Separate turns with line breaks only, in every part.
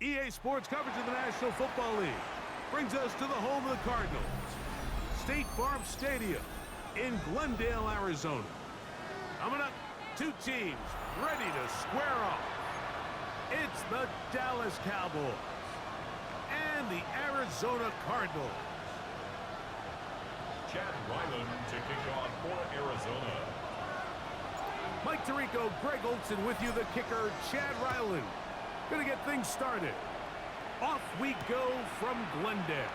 EA Sports coverage of the National Football League brings us to the home of the Cardinals, State Farm Stadium in Glendale, Arizona. Coming up, two teams ready to square off. It's the Dallas Cowboys and the Arizona Cardinals.
Chad Ryland to kick off for Arizona.
Mike Tirico, Greg Olson with you, the kicker, Chad Ryland. Gonna get things started. Off we go from Glendale.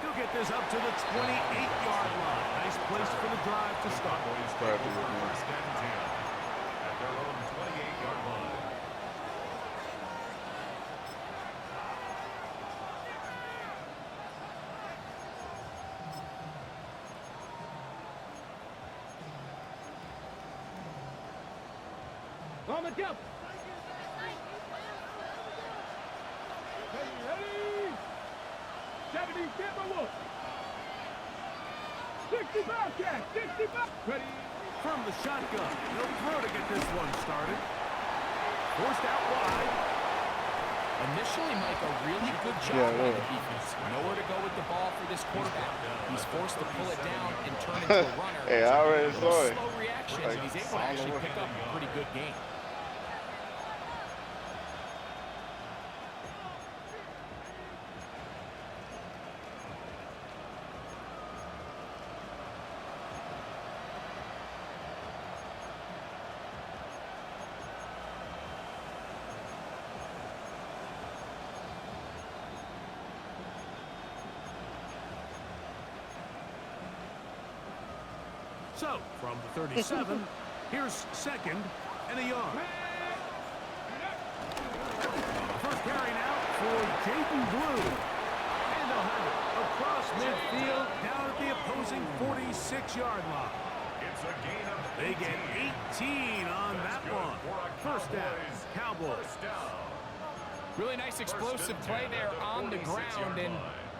He'll get this up to the 28-yard line. Nice place for the drive to start.
First and 10 at their own 28-yard line.
On the jump. Ready? 70, Tampa Wolf. 65, Jack. 65. Ready?
From the shotgun. He'll throw to get this one started. Forced out wide.
Initially, Mike, a really good job by the defense. Nowhere to go with the ball for this quarterback. He's forced to pull it down and turn into a runner.
Hey, I already saw it.
Slow reaction, and he's able to actually pick up a pretty good game.
So, from the 37, here's second and a yard. First carry now for Jaden Blue. And they'll have it across midfield down at the opposing 46-yard line.
It's a gain of
They get 18 on that one. First down, Cowboys.
Really nice explosive play there on the ground. And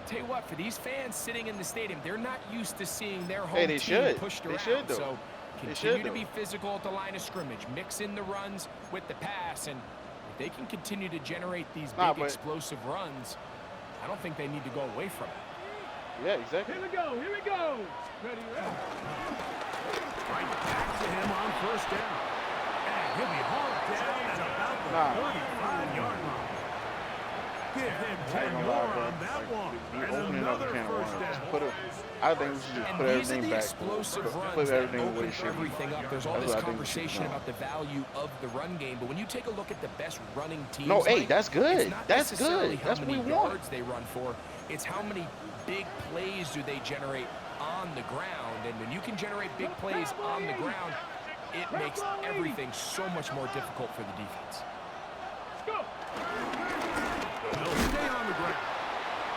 tell you what, for these fans sitting in the stadium, they're not used to seeing their home team pushed around. So continue to be physical at the line of scrimmage. Mix in the runs with the pass. And if they can continue to generate these big explosive runs, I don't think they need to go away from it.
Yeah, exactly.
Here we go. Here we go. Ready, ready.
Right back to him on first down. And he'll be hauled down at about the 35-yard line. Give him 10 more on that one. And another first down.
I think we should just put everything back. Put everything where it should be.
There's all this conversation about the value of the run game, but when you take a look at the best running teams,
no, hey, that's good.
That's
good. That's what we want.
They run for. It's how many big plays do they generate on the ground, and when you can generate big plays on the ground, it makes everything so much more difficult for the defense.
Let's go.
They'll stay on the ground.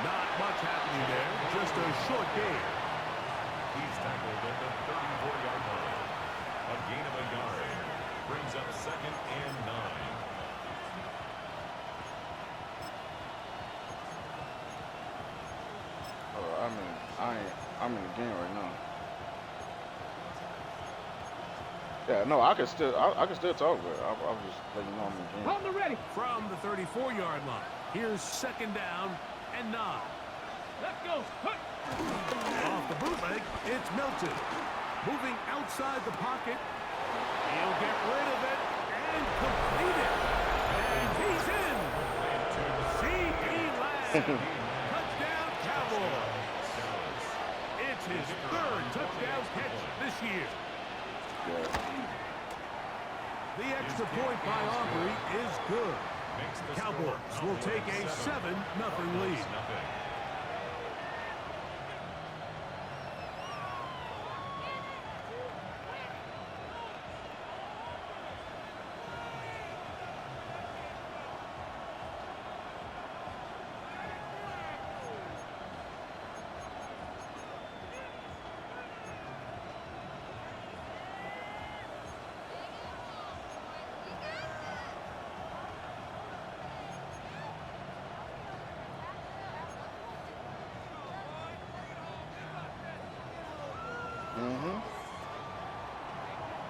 Not much happening there. Just a short game.
He's tackled at the 34-yard line. A gain of a yard. Brings up second and 9.
I'm in the game right now. Yeah, no, I can still talk, but I was just letting you know I'm in the game.
On the ready.
From the 34-yard line, here's second down and 9.
Let's go.
Off the bootleg, it's Milton. Moving outside the pocket. He'll get rid of it and complete it. And he's in. C.D. Lamb. Touchdown, Cowboys. It's his third touchdown catch this year. The extra point by Aubrey is good. Cowboys will take a 7-0 lead.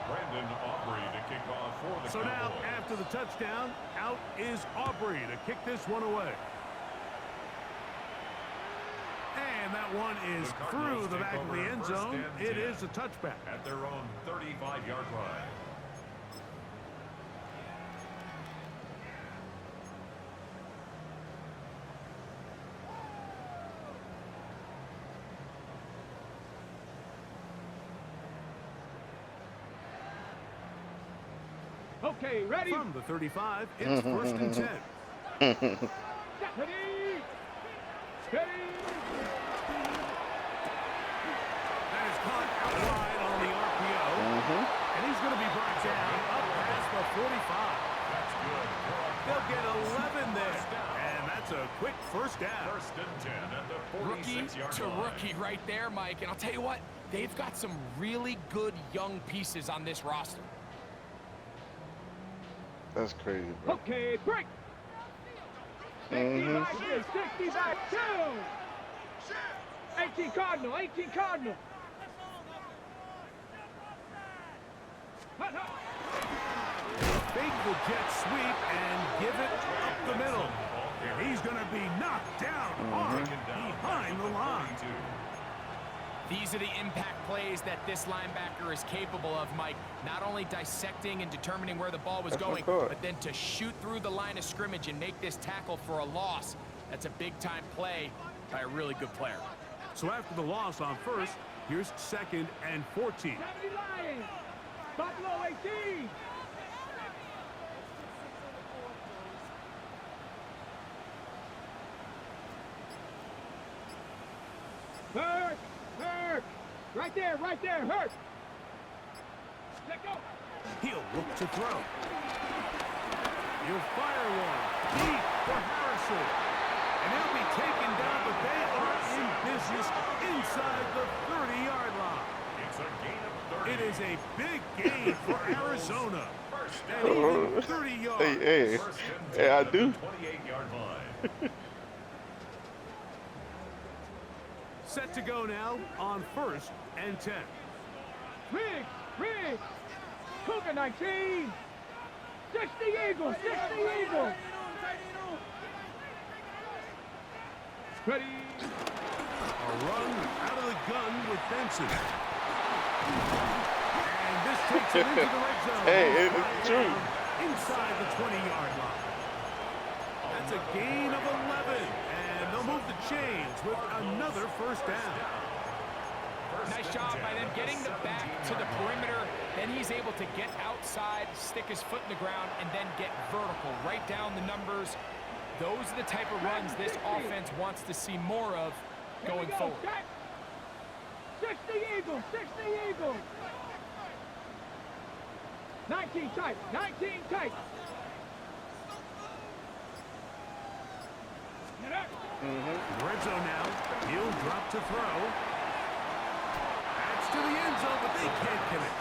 Brandon Aubrey to kick off for the
So now,
Cowboys.
after the touchdown, out is Aubrey to kick this one away. And that one is through the back of the end zone. It is a touchback.
At their own 35-yard line.
Okay, ready?
From the 35, it's first and 10.
Ready? Ready?
That is caught outside on the RPO. And he's going to be brought down up past the 45.
That's good.
They'll get 11 there. And that's a quick first down.
First and 10 at the
Rookie
46-yard
to
line.
rookie right there, Mike. And I'll tell you what, they've got some really good young pieces on this roster.
That's crazy, bro.
Okay, break. 60 back in, 60 back, 2. 18 Cardinal, 18 Cardinal.
Big the jet sweep and give it up the middle. And he's going to be knocked down hard behind the line.
These are the impact plays that this linebacker is capable of, Mike. Not only dissecting and determining where the ball was going, but then to shoot through the line of scrimmage and make this tackle for a loss. That's a big-time play by a really good player.
So after the loss on first, here's second and 14.
70 Lions. Buffalo 18. Hurt. Hurt. Right there, hurt. Let go.
He'll look to throw. He'll fire one. Deep for Harrison. And he'll be taken down, but they are in business inside the 30-yard line.
It's a gain of 30.
It is a big gain for Arizona. And even 30 yards.
Hey,
First and 10
hey, I
at the
do.
28-yard line.
Set to go now on first and 10.
Rig. Cougar 19. 60 Eagles, 60 Eagles. Ready.
A run out of the gun with Benson. And this takes it into the red zone.
Hey, it's true.
Inside the 20-yard line. That's a gain of 11. And they'll move the chains with another first down.
Nice job by them getting the back to the perimeter. Then he's able to get outside, stick his foot in the ground, and then get vertical. Right down the numbers. Those are the type of runs this offense wants to see more of going forward.
60 Eagles, 60 Eagles. 19 tight, 19 tight.
Red zone now. He'll drop to throw. That's to the end zone, but they can't connect.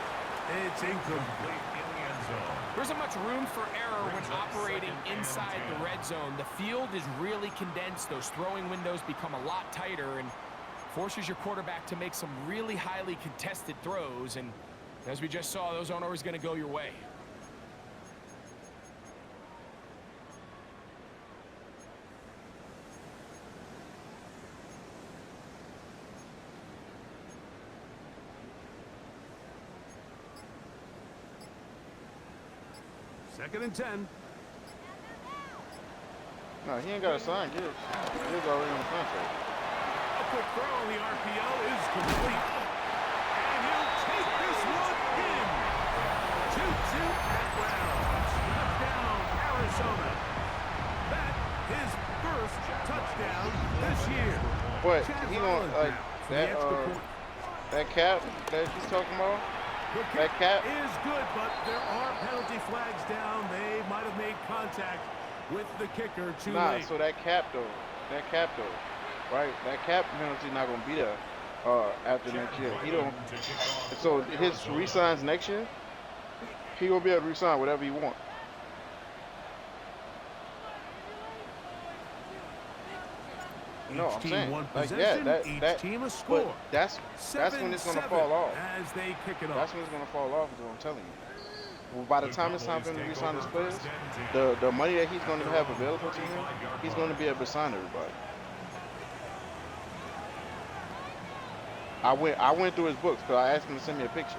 It's incomplete.
In the end zone.
There isn't much room for error when operating inside the red zone. The field is really condensed. Those throwing windows become a lot tighter and forces your quarterback to make some really highly contested throws. And as we just saw, those aren't always going to go your way.
Second and 10.
No, he ain't got a sign yet. He's already on the contract.
A quick throw on the RPO is complete. And he'll take this one in. 2-2 at rounds. Touchdown, Arizona. That his first touchdown this year.
What?
Chad
He
Rollins
gonna like
now for the extra point.
that cap that you talking about?
The
That
kick
cap?
is good, but there are penalty flags down. They might have made contact with the kicker too
Nah,
late.
so that cap though, right? That cap penalty not gonna be there after next year. He don't. So his resigns next year, he gonna be able to resign whatever he want. No, I'm
Each team
saying,
one
like,
possession,
yeah,
each
that,
team a score.
but that's when it's gonna
7-7
fall off.
as they kick it off.
That's when it's gonna fall off. Is what I'm telling you. by the time it's time for him to re-sign his players, the money that he's going to have available to him, he's going to be able to sign everybody. I went through his books because I asked him to send me a picture.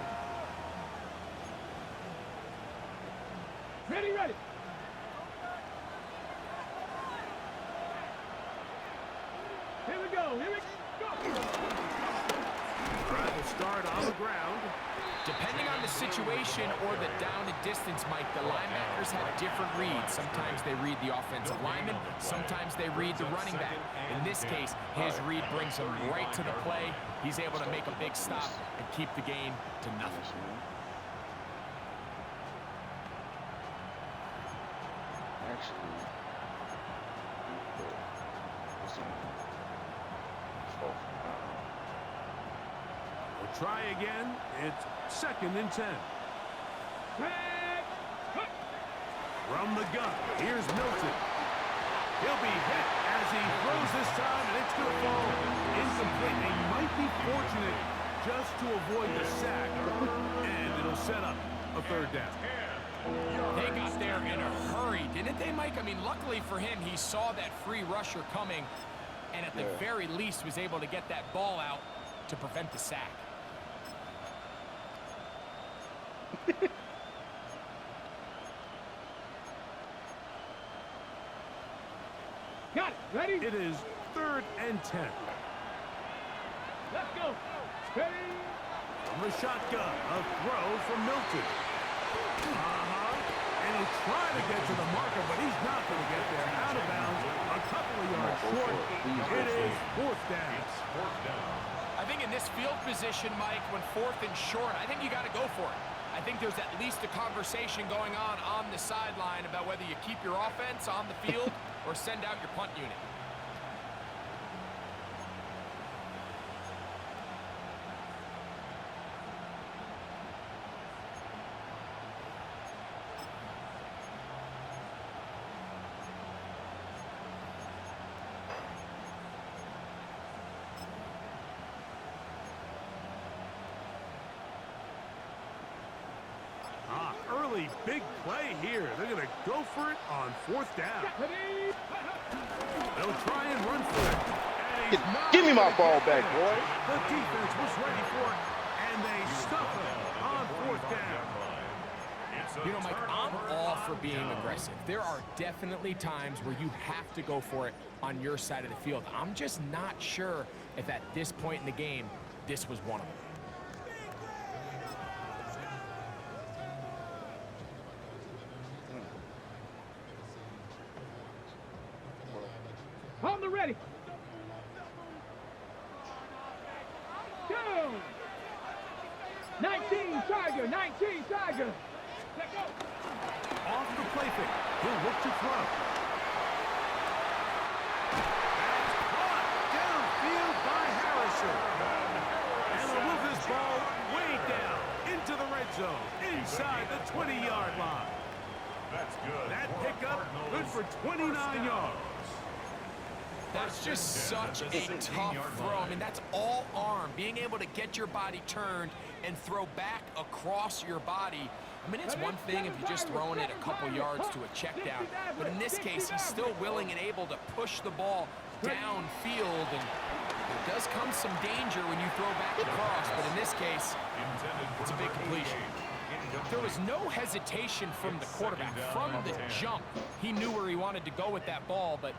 Ready, ready. Here we go. Here we go.
Try to start on the ground.
Depending on the situation or the down and distance, Mike, the linebackers have different reads. Sometimes they read the offensive lineman. Sometimes they read the running back. In this case, his read brings him right to the play. He's able to make a big stop and keep the game to nothing.
Actually,
We'll try again. It's 2nd and 10. From the gun, here's Milton. He'll be hit as he throws this time, and it's going to fall incomplete. They might be fortunate just to avoid the sack, and it'll set up a 3rd down.
They got there in a hurry, didn't they, Mike? I mean, luckily for him, he saw that free rusher coming, and at the very least was able to get that ball out to prevent the sack.
Got it. Ready?
It is 3rd and 10.
Let's go. Ready?
From the shotgun, a throw from Milton. And he'll try to get to the marker, but he's not going to get there. Out of bounds, a couple of yards short. It is 4th down.
I think in this field position, Mike, when 4th and short, I think you got to go for it. I think there's at least a conversation going on the sideline about whether you keep your offense on the field or send out your punt unit.
Early big play here. They're going to go for it on 4th down. They'll try and run for it.
Give me my ball back, boy.
The defense was ready for it, and they stuff it on 4th down.
You know, Mike, I'm all for being aggressive. There are definitely times where you have to go for it on your side of the field. I'm just not sure if at this point in the game, this was one of them.
On the ready. Go. 19 Tiger. 19 Tiger. Let go.
Off the play fake. He'll look to throw. That's caught downfield by Harrison. And they'll move this ball way down into the red zone, inside the 20-yard line.
That's good.
That pickup good for 29 yards.
That's just such a tough throw. I mean, that's all arm. Being able to get your body turned and throw back across your body. I mean, it's one thing if you're just throwing it a couple yards to a check down. But in this case, he's still willing and able to push the ball downfield. And there does come some danger when you throw back across. But in this case, it's a big completion. There was no hesitation from the quarterback. From the jump, he knew where he wanted to go with that ball, but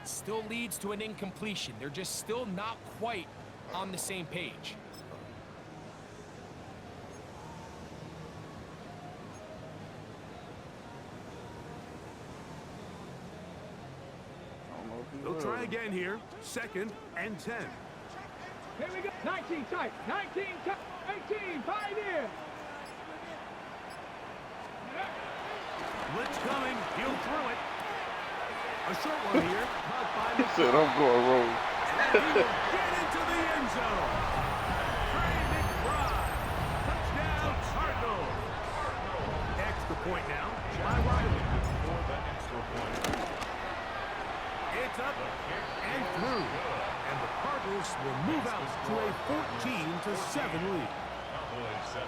still leads to an incompletion. They're just still not quite on the same page.
They'll try again here. 2nd and 10.
Here we go. 19 tight. 19 tight. 18 Pioneer.
Blitz coming. He'll throw it. A short one here.
He said, I'm going rogue.
And he will get into the end zone. Trey McBride. Touchdown, Cardinals. Extra point now by Riley. It's up and through. And the Cardinals will move out to a 14-7 lead.
Cowboys 7.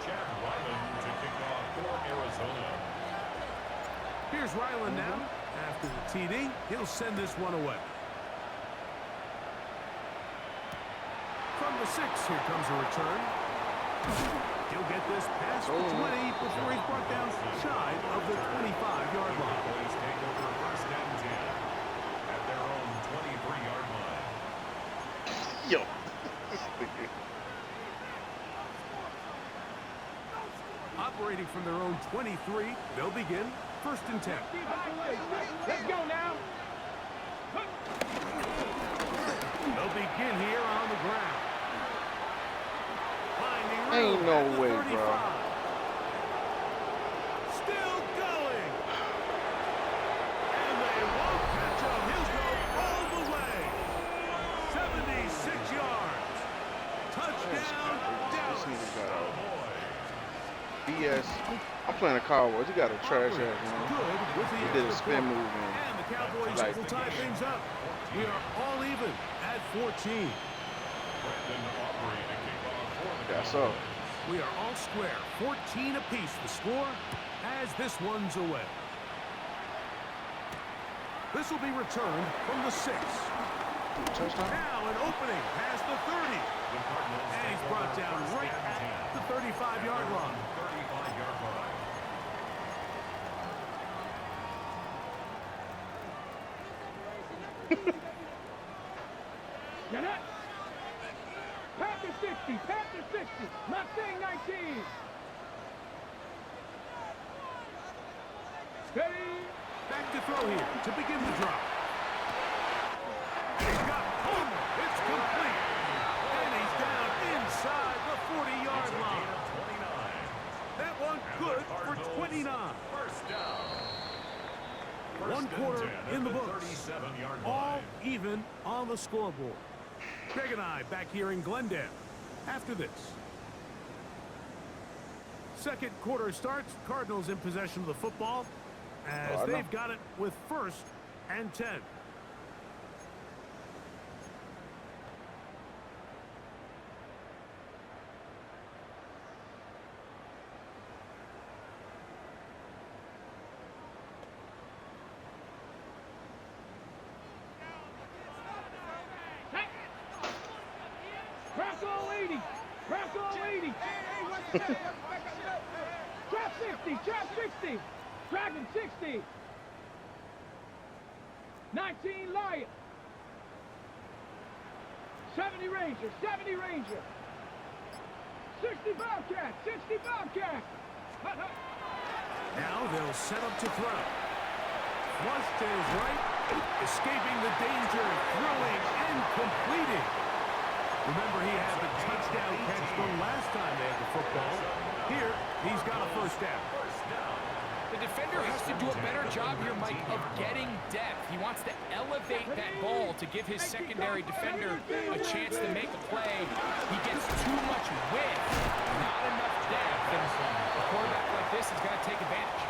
Chad Ryland
Here's Ryland now. After the TD, he'll send this one away. From the 6, here comes a return. He'll get this past the 20 before he's brought down shy of the 25-yard line.
Cowboys take over first and 10 at their own 23-yard line.
Yo.
Operating from their own 23, they'll begin first and 10.
Let's go now.
They'll begin here on the ground.
Ain't no way, bro.
Still going. And they won't catch him. He'll go all the way. 76 yards. Touchdown, Dallas.
BS. I'm playing the Cowboys. You got a trash ass, man. He did a spin move, man.
And the Cowboys will tie things up. We are all even at 14.
Yeah, so.
We are all square. 14 apiece the score as this one's away. This will be returned from the 6.
Touchdown.
Now an opening past the 30. And he's brought down right at the 35-yard line.
35-yard line.
Get it. Panther 60, Panther 60, Mustang 19. Steady.
Back to throw here to begin the drop. And he's got Homer. It's complete. And he's down inside the 40-yard line. That one good for 29.
First down.
One quarter in the books. All even on the scoreboard. Greg and I back here in Glendale after this. Second quarter starts. Cardinals in possession of the football as they've got it with first and 10.
Crack all 80. Crack all 80. Trap 60. Trap 60. Dragon 60. 19 Lion. 70 Ranger. 70 Ranger. 60 Bobcat. 60 Bobcat.
Now they'll set up to throw. Flush to his right. Escaping the danger. Throwing and completing. Remember, he had the touchdown catch the last time they had the football. Here, he's got a first down.
The defender has to do a better job here, Mike, of getting depth. He wants to elevate that ball to give his secondary defender a chance to make a play. He gets too much width, not enough depth. And a quarterback like this is going to take advantage.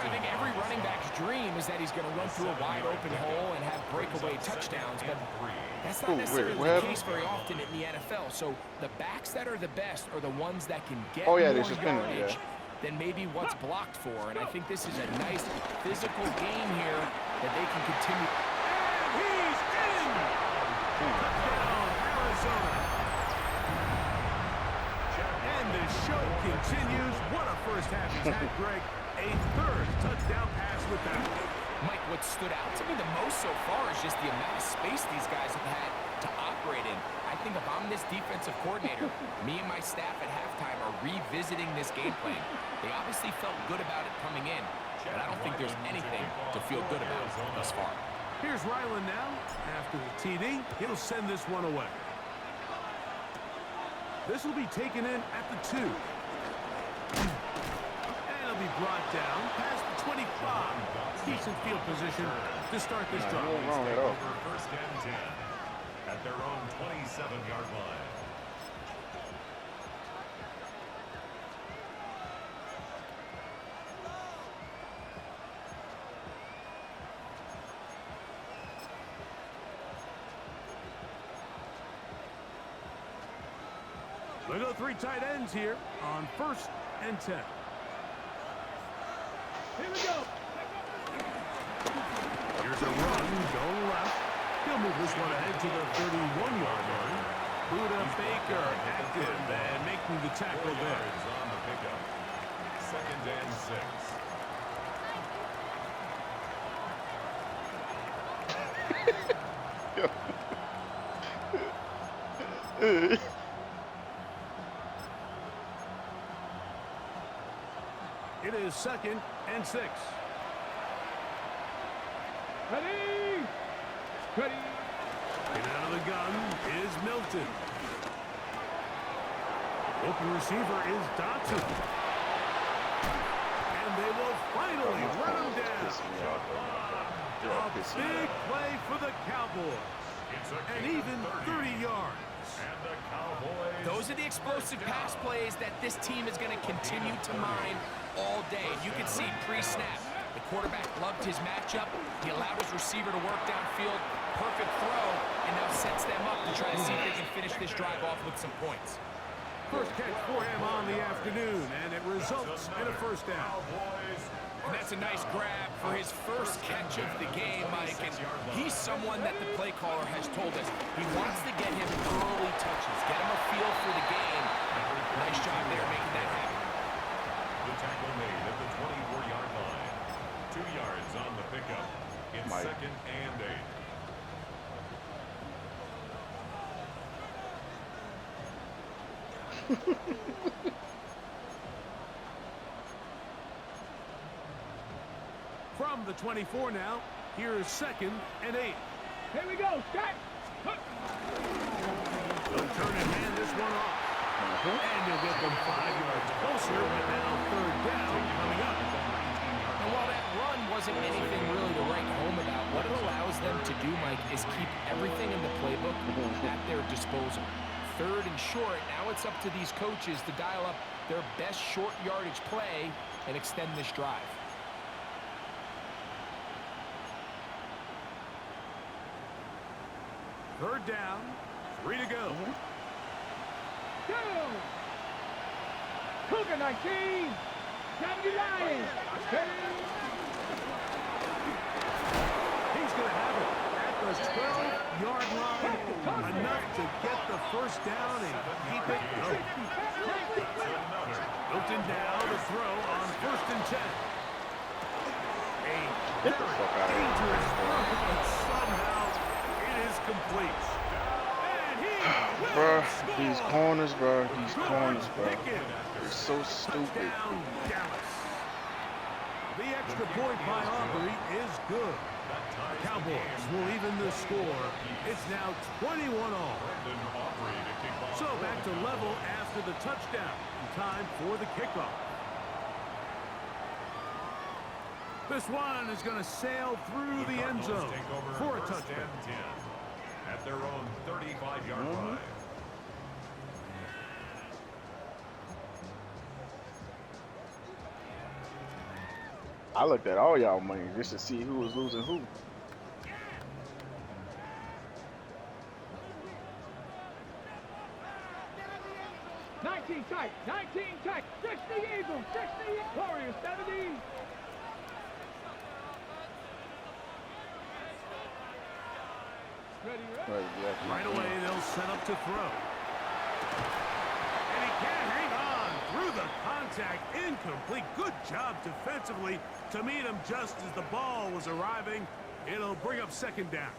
I think every running back's dream is that he's going to run through a wide-open hole and have breakaway touchdowns, but that's not necessarily the case very often in the NFL. So the backs that are the best are the ones that can get more yardage than maybe what's blocked for. And I think this is a nice physical game here that they can continue.
And he's in! Touchdown, Arizona. And the show continues. What a first half he's had, Greg. A third touchdown pass with that.
Mike, what stood out to me the most so far is just the amount of space these guys have had to operate in. I think if I'm this defensive coordinator, me and my staff at halftime are revisiting this game plan. They obviously felt good about it coming in, but I don't think there's anything to feel good about thus far.
Here's Ryland now. After the TD, he'll send this one away. This will be taken in at the 2. And it'll be brought down past the 25. Decent field position to start this drive.
First and 10 at their own 27-yard line.
They go 3 tight ends here on first and 10.
Here we go.
Here's a run going left. He'll move this one ahead to the 31-yard line. Buda Baker active and making the tackle there.
On the pickup. 2nd and 6.
It is 2nd and 6.
Ready! Ready!
Get out of the gun is Milton. Open receiver is Dotson. And they will finally run him down. A big play for the Cowboys. And even 30 yards.
And the Cowboys.
Those are the explosive pass plays that this team is going to continue to mine all day. You can see pre-snap. The quarterback loved his matchup. He allowed his receiver to work downfield. Perfect throw. And now sets them up to try to see if they can finish this drive off with some points.
First catch for him on the afternoon, and it results in a first down.
And that's a nice grab for his first catch of the game, Mike. And he's someone that the play caller has told us he wants to get him early touches, get him a feel for the game. Nice job there making that happen.
The tackle made at the 24-yard line. 2 yards on the pickup. It's 2nd and 8.
From the 24 now, here is 2nd and 8.
Here we go, set!
They'll turn and hand this one off. And you'll get them 5 yards closer, but now 3rd down coming up.
And while that run wasn't anything really to write home about, what it allows them to do, Mike, is keep everything in the playbook at their disposal. 3rd and short, now it's up to these coaches to dial up their best short yardage play and extend this drive.
Third down, 3 to go.
Go! Cougar 19! 79!
He's going to have it at the 12-yard line. Enough to get the first down and keep it going. Milton down to throw on 1st and 10. A dangerous throw, but somehow it is complete. And he will score.
These corners, bro. These corners, bro. They're so stupid.
Down Dallas. The extra point by Aubrey is good. The Cowboys will even the score. It's now 21 all. So back to level after the touchdown. Time for the kickoff. This one is going to sail through the end zone for a touchdown.
At their own 35-yard line.
I looked at all y'all money just to see who was losing who.
Tight, 19 tight, 60 Eagles, 60 Warriors, 70.
Right away, they'll set up to throw. And he can't hang on through the contact. Incomplete. Good job defensively to meet him just as the ball was arriving. It'll bring up 2nd down.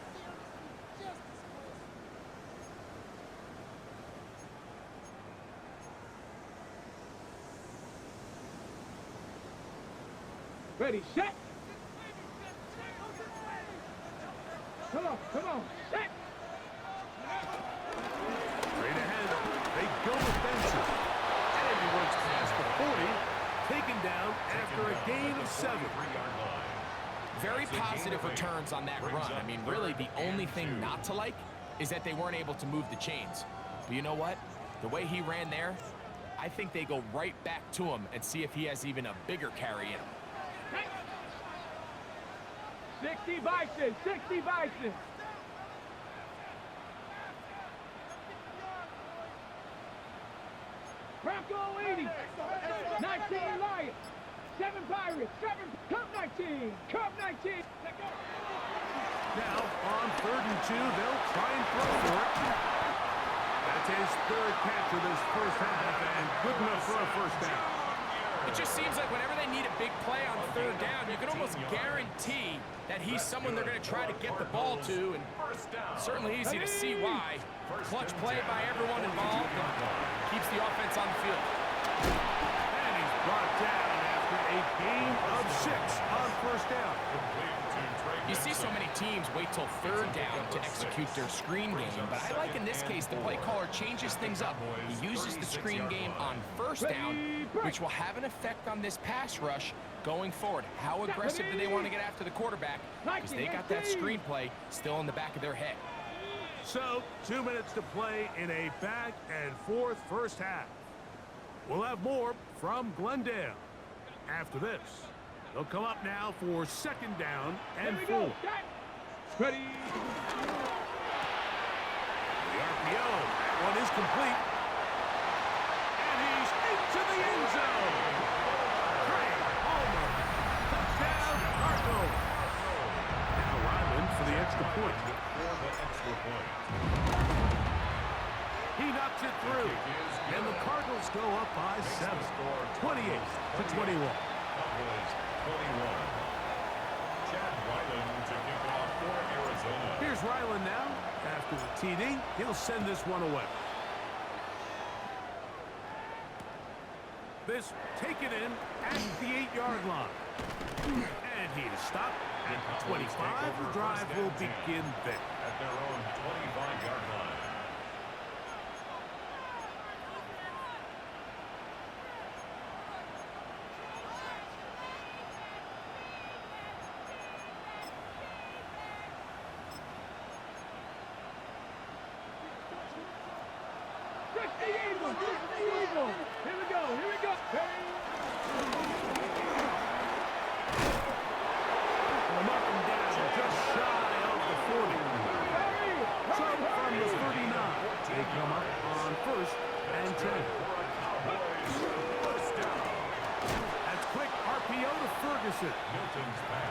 Ready, set. Come on, set.
Straight ahead, they go with Benson. And he works past the 40, taken down after a gain of 7.
Very positive returns on that run. I mean, really, the only thing not to like is that they weren't able to move the chains. But you know what? The way he ran there, I think they go right back to him and see if he has even a bigger carry in him.
60 Bison, 60 Bison. Bronco 80, 19 Lions, 7 Pirates, 7, Cub 19, Cub 19. Let go.
Now, on 3rd and 2, they'll try and throw for it. That's his 3rd catch of this first half, and good enough for a first down.
It just seems like whenever they need a big play on 3rd down, you can almost guarantee that he's someone they're going to try to get the ball to, and certainly easy to see why. Clutch play by everyone involved and keeps the offense on the field.
And he's brought down after a gain of 6 on first down.
You see so many teams wait till 3rd down to execute their screen game, but I like in this case the play caller changes things up. He uses the screen game on 1st down, which will have an effect on this pass rush going forward. How aggressive do they want to get after the quarterback? Because they got that screen play still in the back of their head.
So, 2 minutes to play in a back and forth first half. We'll have more from Glendale after this. They'll come up now for 2nd down and 4.
Ready.
The RPO, that one is complete. And he's into the end zone. Great homer. Touchdown, Cardinals. Now Ryman for the extra point. He knocks it through. And the Cardinals go up by 7. 28-21. Here's Ryland now. After the TD, he'll send this one away. This taken in at the 8-yard line. And he is stopped at the 25. The drive will begin there.
At their own 25-yard line.
Here we go, here we go.
Mark him down just shy of the 40. So from the 39, they come up on 1st and 10. That's quick RPO to Ferguson.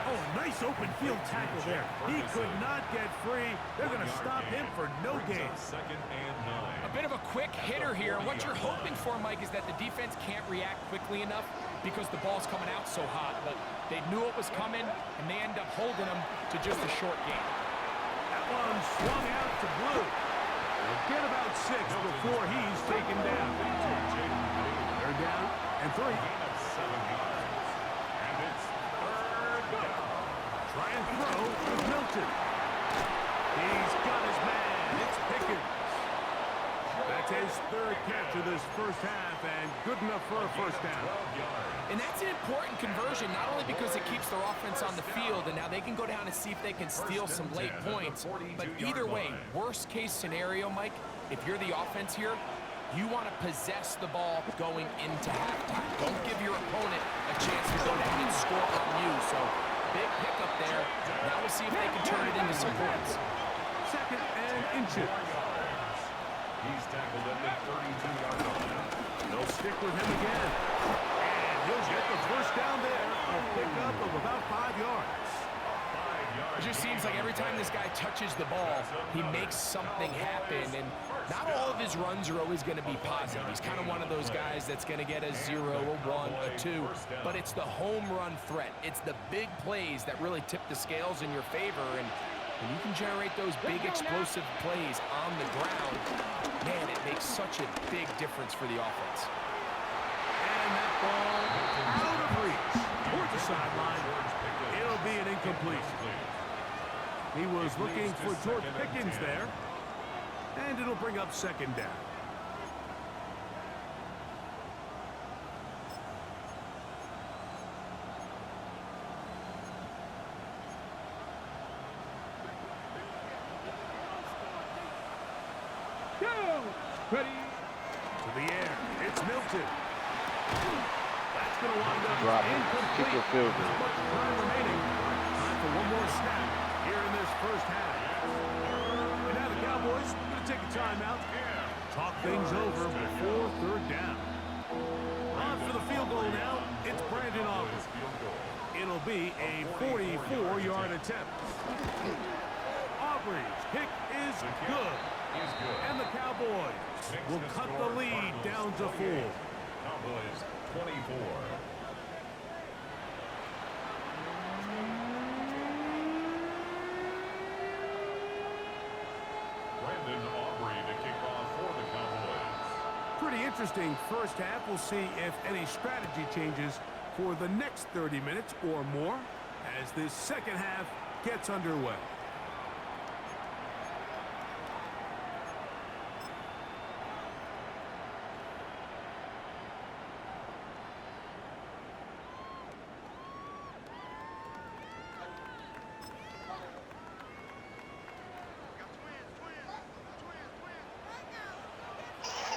Oh, nice open field tackle there. He could not get free. They're going to stop him for no gain.
2nd and 9.
A bit of a quick hitter here. What you're hoping for, Mike, is that the defense can't react quickly enough because the ball's coming out so hot. But they knew it was coming, and they end up holding them to just a short gain.
That one swung out to Blue. They'll get about 6 before he's taken down. They're down and 3.
And it's 3rd down.
Try and throw with Milton. He's got his man. It's Pickens. That's his 3rd catch of this first half, and good enough for a first down.
And that's an important conversion, not only because it keeps their offense on the field, and now they can go down and see if they can steal some late points. But either way, worst case scenario, Mike, if you're the offense here, you want to possess the ball going into halftime. Don't give your opponent a chance to go down and score on you. So big pickup there. Now we'll see if they can turn it into some points.
2nd and inches.
He's tackled at the 32-yard line.
They'll stick with him again. And he'll get the first down there. A pickup of about 5 yards.
It just seems like every time this guy touches the ball, he makes something happen. And not all of his runs are always going to be positive. He's kind of one of those guys that's going to get a 0, a 1, a 2. But it's the home run threat. It's the big plays that really tip the scales in your favor. And when you can generate those big explosive plays on the ground, man, it makes such a big difference for the offense.
And that ball out of reach towards the sideline. It'll be an incompletion. He was looking for George Pickens there. And it'll bring up 2nd down.
Ready.
To the air. It's Milton. That's going to wind up
Drop it.
incomplete.
Kick your field goal.
Much time remaining. Time for one more snap here in this first half. And now the Cowboys are going to take a timeout. Talk things over before 3rd down. On for the field goal now. It's Brandon Aubrey. be a 44-yard attempt. Aubrey's kick is good. And the Cowboys will cut the lead down to 4.
Cowboys 24.
Pretty interesting first half. We'll see if any strategy changes for the next 30 minutes or more as this second half gets underway.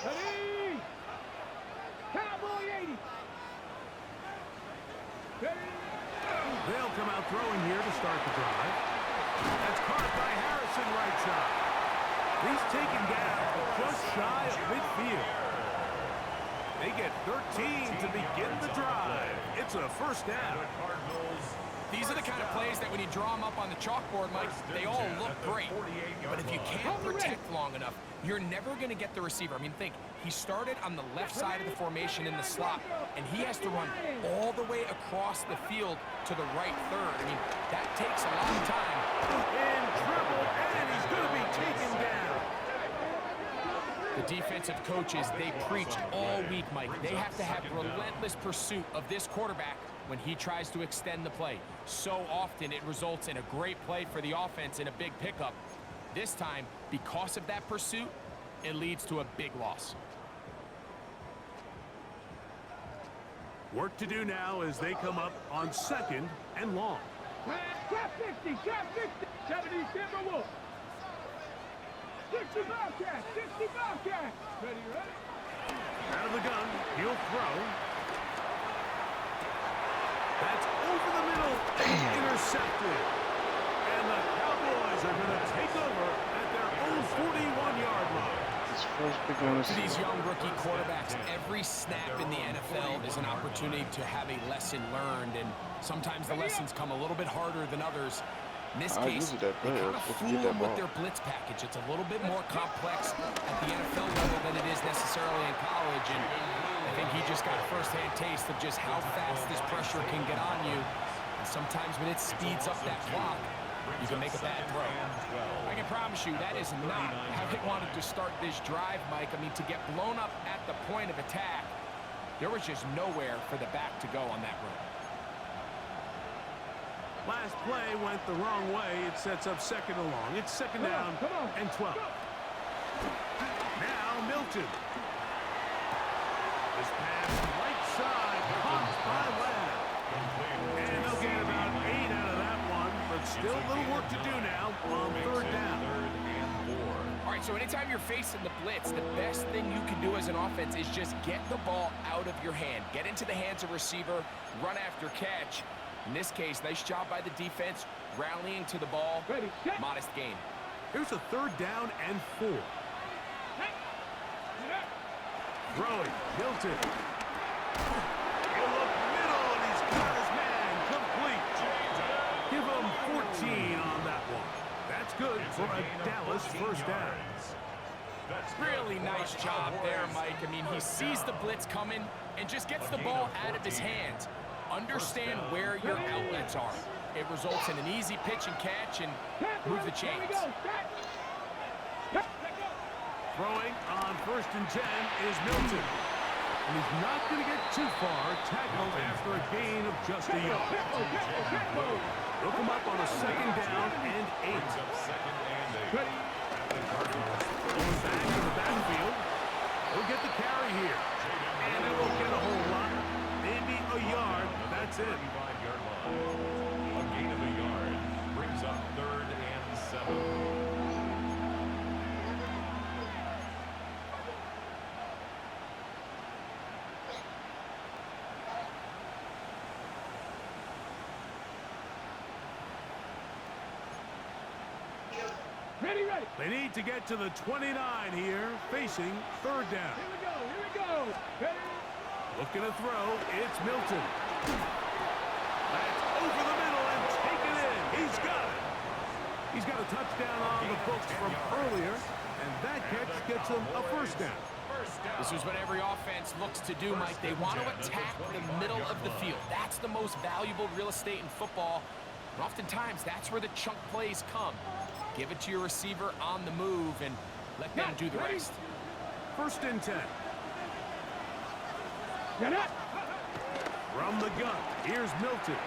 Ready? Cowboy 80. Ready?
They'll come out throwing here to start the drive. That's caught by Harrison right side. He's taken down just shy of midfield. They get 13 to begin the drive. It's a first down.
These are the kind of plays that when you draw them up on the chalkboard, Mike, they all look great. But if you can't protect long enough, you're never going to get the receiver. I mean, think, he started on the left side of the formation in the slot, and he has to run all the way across the field to the right third. I mean, that takes a lot of time.
In trouble, and he's going to be taken down.
The defensive coaches, they preached all week, Mike. They have to have relentless pursuit of this quarterback when he tries to extend the play. So often it results in a great play for the offense and a big pickup. This time, because of that pursuit, it leads to a big loss.
Work to do now as they come up on second and long.
Trap 50, trap 50. 70 Timberwolves. 60 Bobcats, 60 Bobcats. Ready, ready?
Out of the gun, he'll throw. That's over the middle, intercepted. And the Cowboys are going to take over at their own 41-yard line.
For these young rookie quarterbacks, every snap in the NFL is an opportunity to have a lesson learned, and sometimes the lessons come a little bit harder than others. In this case, they kind of fool them with their blitz package. It's a little bit more complex at the NFL level than it is necessarily in college, and I think he just got a first-hand taste of just how fast this pressure can get on you. And sometimes when it speeds up that clock, you can make a bad throw. I can promise you that is not how they wanted to start this drive, Mike. I mean, to get blown up at the point of attack, there was just nowhere for the back to go on that route.
Last play went the wrong way. It sets up second and long. It's second down and 12. Now Milton. This pass right side, caught by Lamb. And they'll get about 8 out of that one, but still a little work to do now on third down.
All right, so anytime you're facing the blitz, the best thing you can do as an offense is just get the ball out of your hand. Get into the hands of receiver, run after catch. In this case, nice job by the defense, rallying to the ball. Modest gain.
Here's a third down and 4. Throwing, Milton. He'll look middle, and he's got his man complete. Give him 14 on that one. That's good for a Dallas first down.
Really nice job there, Mike. I mean, he sees the blitz coming and just gets the ball out of his hands. Understand where your outlets are. It results in an easy pitch and catch and move the chains.
Throwing on first and 10 is Milton. And he's not going to get too far. Tackled after a gain of just a yard. They'll come up on a second down and 8. Going back to the backfield. He'll get the carry here. And they won't get a whole lot. Maybe a yard. That's it.
A gain of a yard brings up third and 7.
Ready, ready.
They need to get to the 29 here, facing third down.
Here we go, here we go. Ready?
Looking to throw, it's Milton. That's over the touchdown on the books from earlier, and that catch gets them a first down.
This is what every offense looks to do, Mike. They want to attack the middle of the field. That's the most valuable real estate in football. And oftentimes, that's where the chunk plays come. Give it to your receiver on the move and let them do the rest.
First and 10. From the gun, here's Milton.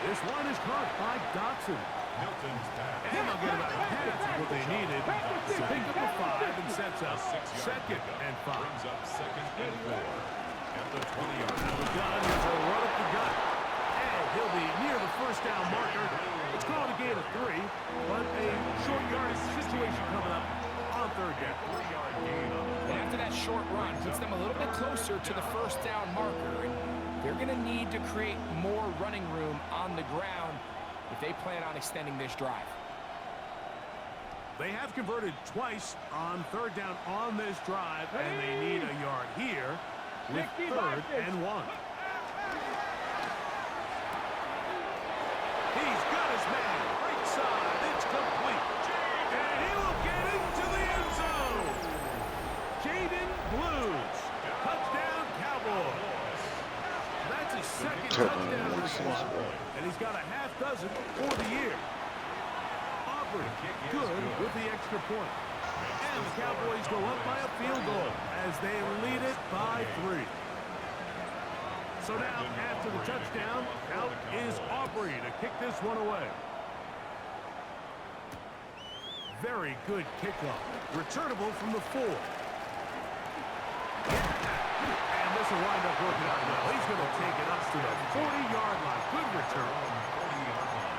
This one is caught by Dotson.
Milton's pass.
And they'll get about half of what they needed. So pick up a 5 and sets up second and 5.
Brings up second and 4 at the 20-yard line.
Now the gun is a run up the gut. And he'll be near the first down marker. It's called a gain of 3, but a short yardage situation coming up on third down.
And after that short run, puts them a little bit closer to the first down marker. And they're going to need to create more running room on the ground if they plan on extending this drive.
They have converted twice on third down on this drive, and they need a yard here with third and 1. He's got his man. Right side. It's complete. And he will get into the end zone. Jaden Blues. Touchdown, Cowboys. That's his second touchdown this one. And he's got a half dozen for the year. Aubrey good with the extra point. And the Cowboys go up by a field goal as they lead it by 3. So now, after the touchdown, out is Aubrey to kick this one away. Very good kickoff. Returnable from the 4. And this will wind up working out well. He's going to take it up to the 40-yard line. Good return.
40-yard line.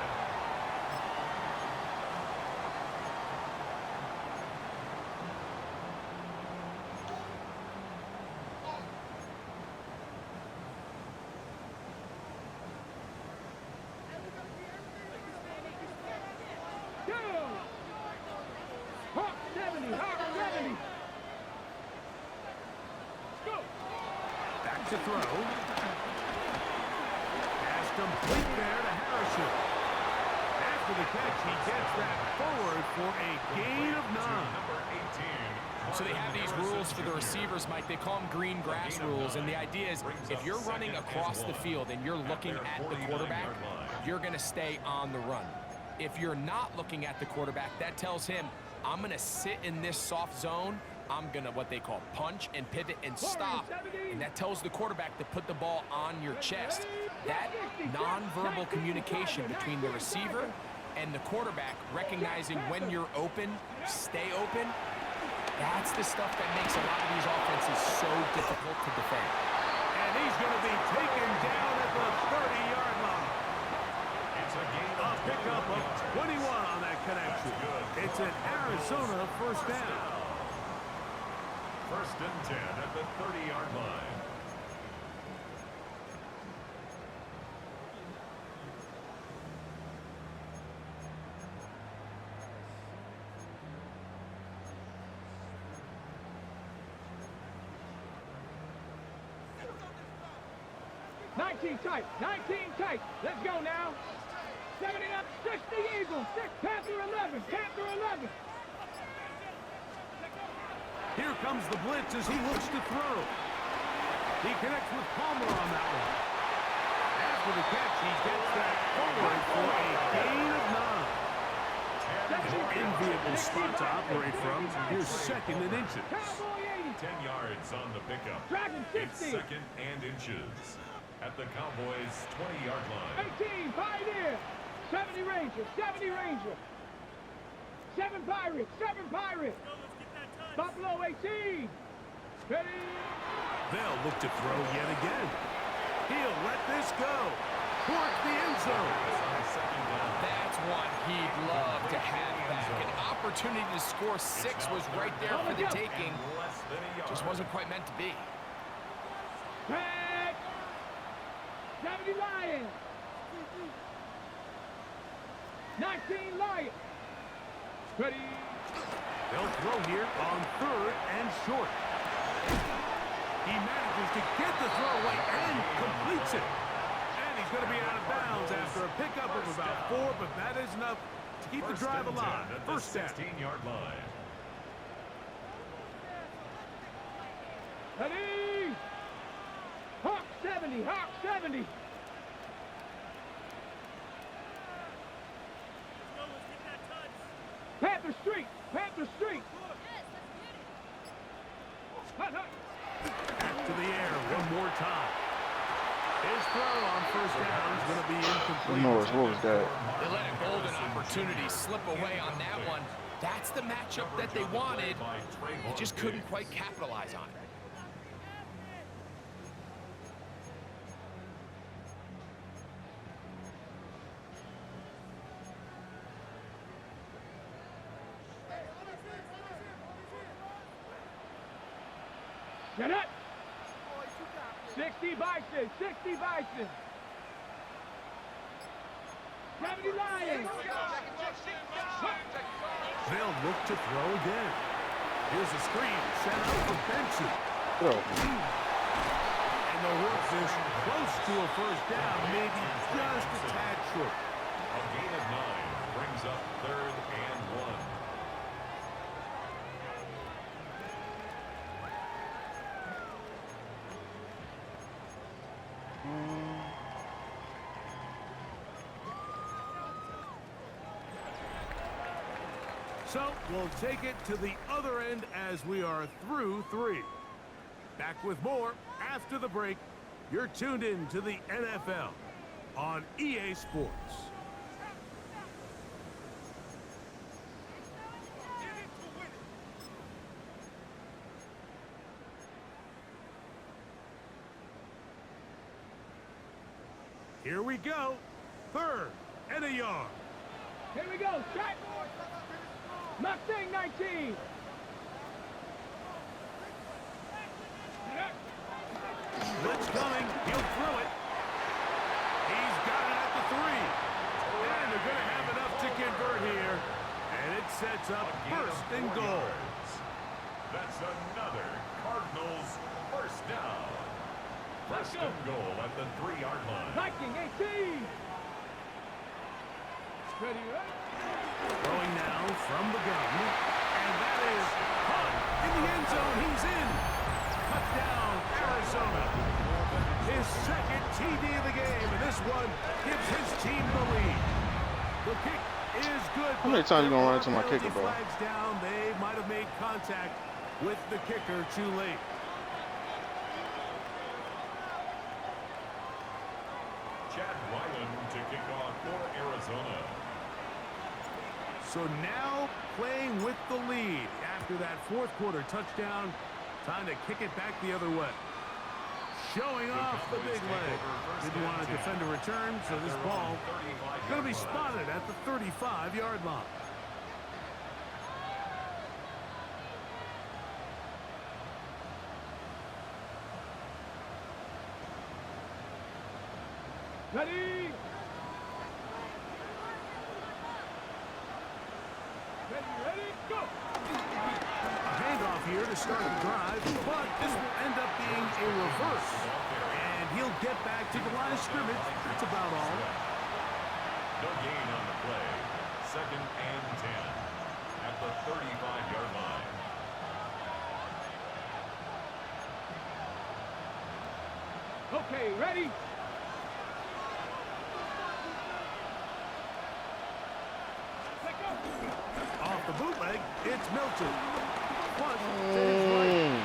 Back to throw. Pass complete there to Harrison. After the catch, he gets that forward for a gain of 9.
So they have these rules for the receivers, Mike. They call them green grass rules. And the idea is if you're running across the field and you're looking at the quarterback, you're going to stay on the run. If you're not looking at the quarterback, that tells him, I'm going to sit in this soft zone. I'm going to what they call punch and pivot and stop. And that tells the quarterback to put the ball on your chest. That nonverbal communication between the receiver and the quarterback, recognizing when you're open, stay open, that's the stuff that makes a lot of these offenses so difficult to defend.
And he's going to be taken down at the 30-yard line.
It's a gain
A pickup of 21 on that connection. It's an Arizona first down.
First and 10 at the 30-yard line.
Tight, 19 tight. Let's go now. 70 up, 60 Eagles, 6, Panther 11, Panther 11.
Here comes the blitz as he looks to throw. He connects with Palmer on that one. After the catch, he gets that forward for a gain of 9. An enviable spot to operate from. Here's second and inches.
10 yards on the pickup. It's second and inches at the Cowboys' 20-yard line.
18, Pioneer. 70 Ranger, 70 Ranger. 7 Pirates, 7 Pirates. Buffalo 18. Ready?
They'll look to throw yet again. He'll let this go towards the end zone.
That's one he'd love to have back. An opportunity to score 6 was right there for the taking. Just wasn't quite meant to be.
Back. 70 Lions. 19 Lions. Ready?
They'll throw here on third and short. He manages to get the throw away and completes it. And he's going to be out of bounds after a pickup of about 4, but that is enough to keep the drive alive. First down.
16-yard line.
Ready? Hawk 70, Hawk 70. Panther Street, Panther Street.
Back to the air one more time. His throw on first down is going to be incomplete.
What was that?
They let a golden opportunity slip away on that one. That's the matchup that they wanted. They just couldn't quite capitalize on it.
Get up! 60 Bison, 60 Bison. 70 Lions.
They'll look to throw again. Here's a screen set up for Benson. And the work is close to a first down, maybe just a tad short.
A gain of 9 brings up 3rd and 1.
So we'll take it to the other end as we are through 3. Back with more after the break. You're tuned in to the NFL on EA Sports. Here we go. 3rd and a yard.
Here we go, strike. Mustang 19.
Blitz coming. He'll throw it. He's got it at the 3. And they're going to have enough to convert here. And it sets up 1st and goal.
That's another Cardinals first down. First and goal at the 3-yard line.
Viking 18. Ready, right?
Throwing now from the gun. And that is caught in the end zone. He's in. Touchdown, Arizona. His 2nd TD of the game. And this one gives his team the lead. The kick is good.
How many times you gonna run into my kicker, bro?
Flags down. They might have made contact with the kicker too late.
Chad Ryland to kick off for Arizona.
So now playing with the lead after that 4th quarter touchdown. Time to kick it back the other way. Showing off the big leg. Didn't want to defend a return, so this ball is going to be spotted at the 35-yard line.
Ready? Ready, go!
A handoff here to start the drive, but this will end up being a reverse. And he'll get back to the line of scrimmage. That's about all.
No gain on the play. 2nd and 10 at the 35-yard line.
Okay, ready?
Off the bootleg, it's Milton. Punt to his right.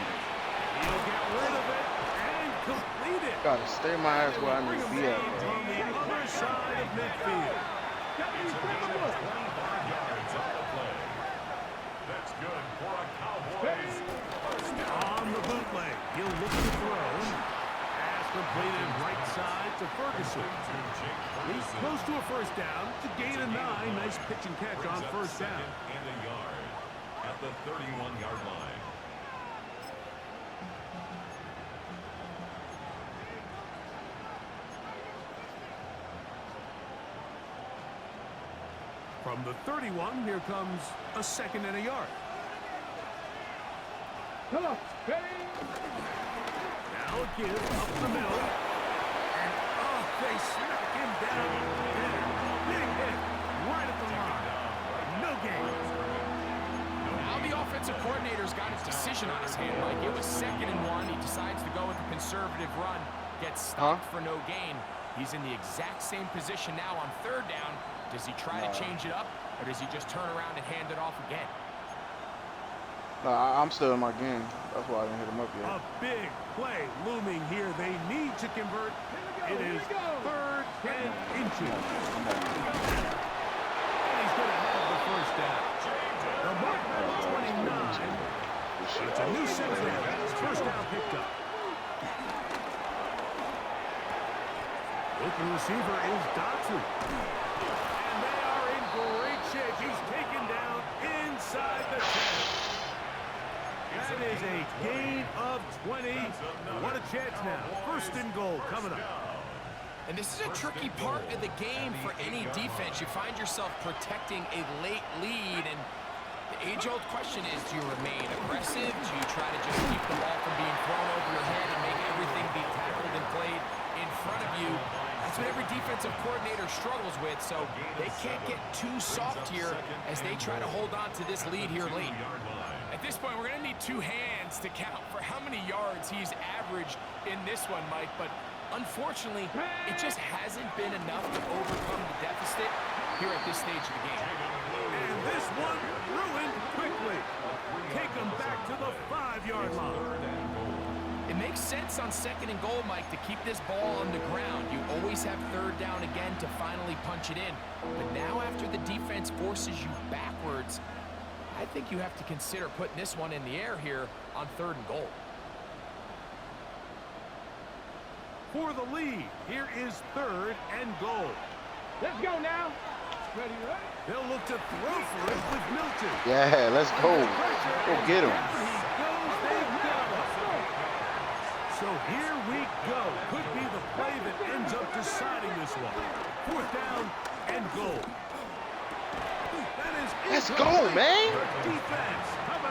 He'll get rid of it and complete it.
Gotta stay my ass where I need to be at, bro.
On the other side of midfield.
It's a gain of 25 yards on the play. That's good for a Cowboys first down.
On the bootleg, he'll look to throw. Pass completed right side to Ferguson. He's close to a first down. To gain a 9. Nice pitch and catch on first down.
2nd and a yard at the 31-yard line.
From the 31, here comes a 2nd and a yard.
Come on, ready?
Now a give up the middle. And they smack him down. Big hit right at the line.
decision on his hand, Mike. It was 2nd and 1. He decides to go with a conservative run, gets stopped for no gain. He's in the exact same position now on 3rd down. Does he try to change it up, or does he just turn around and hand it off again?
No, I'm still in my game. That's why I didn't hit him up yet.
A big play looming here. They need to convert. It is 3rd and inches. And he's going to have the first down. The mark at 29. It's a new century. First down picked up. Looking receiver is Dotson. And they are in great shape. He's taken down inside the 10. That is a gain of 20. What a chance now. 1st and goal coming up.
And this is a tricky part of the game for any defense. You find yourself protecting a late lead, and the age-old question is, do you remain aggressive? Do you try to just keep the ball from being thrown over your head and make everything be tackled and played in front of you? That's what every defensive coordinator struggles with, so they can't get too soft here as they try to hold on to this lead here late. At this point, we're going to need 2 hands to count for how many yards he's averaged in this one, Mike, but unfortunately, it just hasn't been enough to overcome the deficit here at this stage of the game.
And this one ruined quickly. Take him back to the 5-yard line.
It makes sense on 2nd and goal, Mike, to keep this ball on the ground. You always have 3rd down again to finally punch it in. But now after the defense forces you backwards, I think you have to consider putting this one in the air here on 3rd and goal.
For the lead, here is 3rd and goal.
Let's go now. Ready?
They'll look to throw for it with Milton.
Yeah, let's go. Go get him.
So here we go. Could be the play that ends up deciding this one. 4th down and goal.
Let's go, man.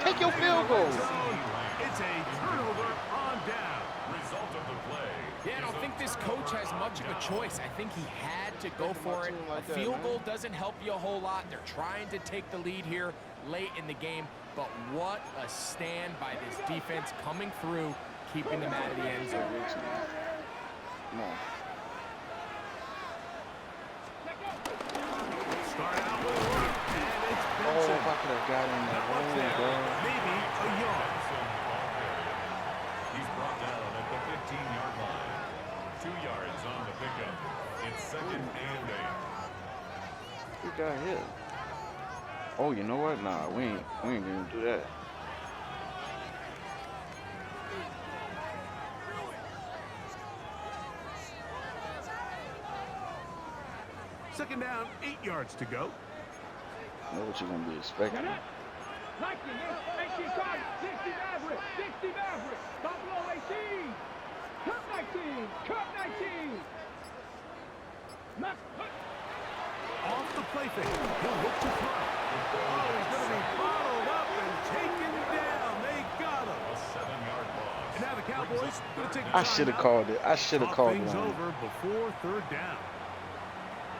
Take your field goal.
It's a turnover on down.
Result of the play.
Yeah, I don't think this coach has much of a choice. I think he had to go for it. A field goal doesn't help you a whole lot. They're trying to take the lead here late in the game. But what a stand by this defense coming through, keeping them out of the end zone.
Come on.
Start out with a run, and it's
Oh, if I could have got in that hole, bro.
maybe a yard.
He's brought down at the 15-yard line. 2 yards on the pickup. It's 2nd and 8.
He got hit. Oh, you know what? Nah, we ain't gonna do that.
Second down, 8 yards to go.
Know what you're gonna be expecting.
19, 18 tight, 60 Maverick, 60 Maverick, Buffalo 18, Cup 19, Cup 19.
Off the play fake. He'll look to throw. Oh, he's going to be bottled up and taken down. They got him.
A 7-yard loss.
And now the Cowboys going to take a
I should have called it. I should have called
things
one.
over before 3rd down.